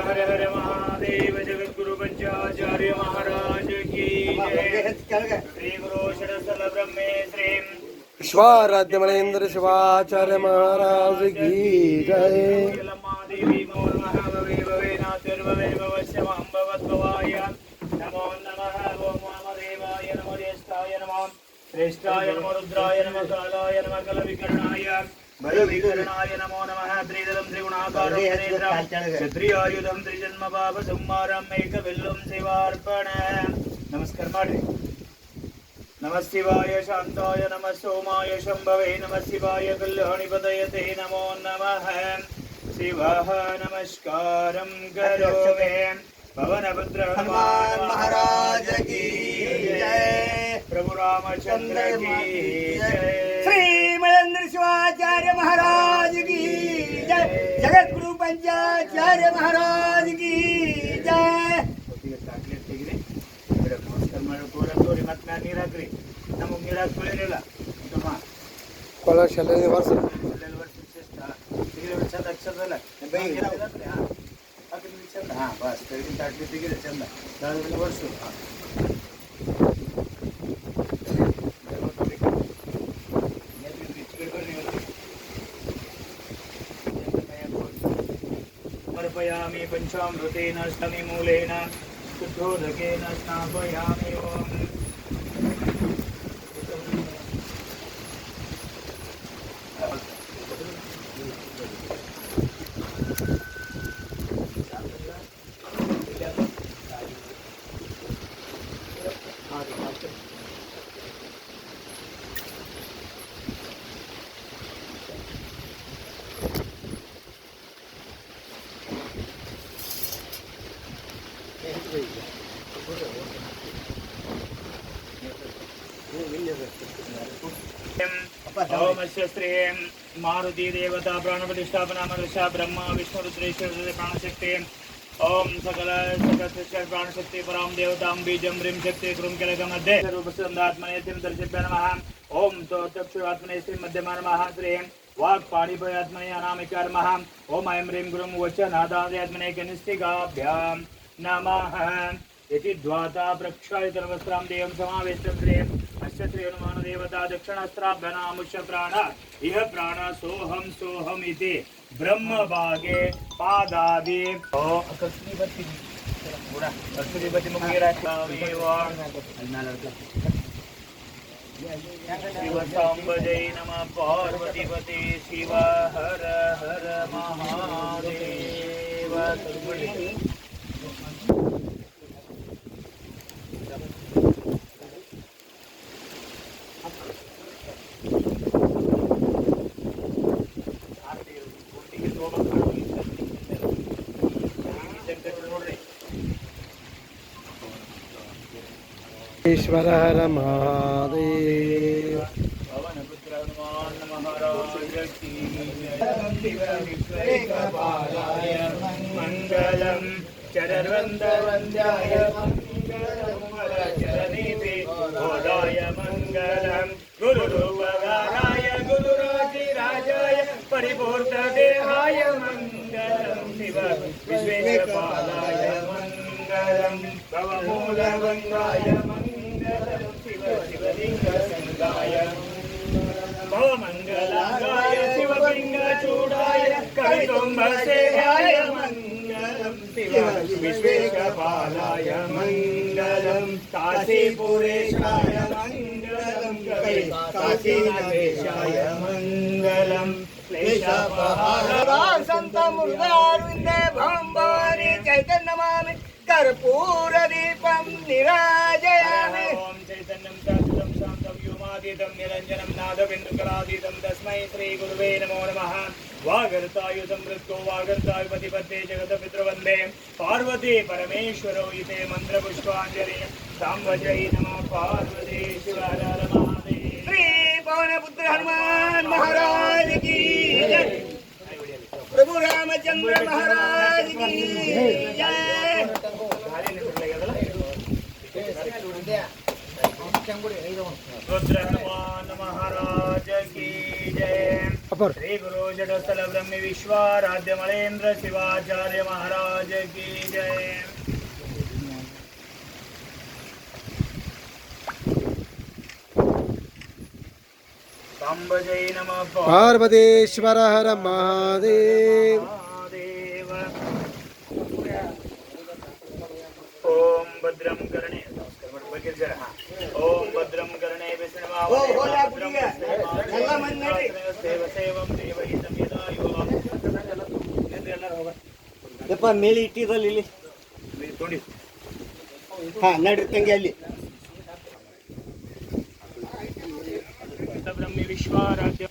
हर हर महादेव। जगद्गुरु पंचाचार्य महाराज की जय। श्री गुरु शरस्थल ब्रह्मे श्री विश्वाराध्य मनेन्द्र शिवाचार्य महाराज की जय। देवी मोर महाभवे भवे नातिर्भवे भवश्यमां भवद्भवाय नमो नमः। ओम वामदेवाय नमो ज्येष्ठाय नमो श्रेष्ठाय नमो रुद्राय नमः कालाय नमः कलविकर्णाय बलविकर्णाय नमो नमः। त्रिदलं त्रिगुणाकारं त्रिनेत्रं क्षत्रियायुधं त्रिजन्म पाप संहारं एकबिल्लं शिवार्पण। नमस्कार माड्रि। नमः शिवाय शान्ताय नमः सोमाय शम्भवे नमः शिवाय कल्याणिपतये नमो नमः। शिवः नमस्कारं करोमि। पवनपुत्र हनुमान महाराज की जय। प्रभु रामचंद्र की जय। श्री महेंद्र शिवाचार्य महाराज की जय। जगद्गुरु पंचाचार्य महाराज की जय। कोला शल्य वर्ष हाँ बस ताटली तेगिरे चंद वर्ष समर्पयामि पंचामृतेन शनिमूलेन शुद्धोदकेन स्नापयामि। ओम ओमस्य श्रीं मारुति देवता प्राणप्रतिष्ठापना मनुष्य ब्रह्मा विष्णु रुद्रेश्वर प्राणशक्ति। ओम सकल प्राणशक्ति परां देवतां बीजं ह्रीं शक्ति क्रूं किलकमध्ये रूपसंदात्मनेतिं दर्शिभ्य नमः। ओम चक्षुरात्मने श्री मध्यमा नमः। श्रीं वाक्पाणिपयात्मने अनामिका नमः। ओम ऐं ह्रीं गुरुं वचनादात्मने कनिष्ठिकाभ्यां नमः। इति द्वाता प्रक्षालितवस्त्रां देवं समावेष्टं श्रीं अष्टत्रियनुमान देवता दक्षिणस्त्राभ्यनामुष्य प्राण इह प्राण सोहम सोहम इति ब्रह्म भागे पादादि शिव सांबजै नमः। पार्वतीपते शिव हर हर महादेव। ईश्वर हर महादेव। पवनपुत्र हनुमान महाराज की मंगलम चरवंदवंद्याय मंगलम चरणीति बोधाय मंगलम गुरुरूपधाराय गुरुराजिराजाय परिपूर्ण देहाय मंगलम शिव विश्वेश्वरपालाय मंगलम भवमूलभंगाय मंगलम शिव शिवलिंगसंगाय भवमंगलाय शिवलिंगचूडाय कवितुम्बसेवाय मंगलम शिव विश्वेश्वरपालाय मंगलम काशीपुरेशाय मंगलम कवि काशीनाथेशाय मंगलम क्लेशपहार संत मुर्गारविंदे भंबारी चैतन्यमामि कर्पूर दीपं निराजयामि। ओम चैतन्यं सत्तं शान्तं व्योमातीतं निरञ्जनं नादबिन्दुकलातीतं तस्मै श्री गुरुवे नमो नमः। वागर्तायु समृद्धो वागर्तायुपतिपत्ते जगतपितृवन्दे पार्वती परमेश्वरो इति मन्त्रपुष्पाञ्जलि सांवजै नमः। पार्वती शिव हर हर महादेव। श्री पवनपुत्र हनुमान महाराज की जय। प्रभु रामचंद्र महाराज की जय। रुद्र हनुमान महाराज की जय। अप कर श्री गुरु जडस्थल ब्रह्म विश्वाराध्य मलेन्द्र शिवाचार्य महाराज की जय। सांब जय नमः पार्वतीश्वर हर महादेव। महादेव। ओम भद्रम कर्णे ओम भद्रम कर्णे ಓ ಹೋಲ ಬುಡಿಗ ಎಲ್ಲ ಮಂದಿ ನಡ್ರಿ ಯಪ್ಪ ಮೇಲೆ ಇಟ್ಟಿದಲ್ಲ ಇಲ್ಲಿ ಹಾ ನಡ್ರಿ ತಂಗಿ ಅಲ್ಲಿ ಬ್ರಹ್ಮ ವಿಶ್ವಾರಾಧ್ಯ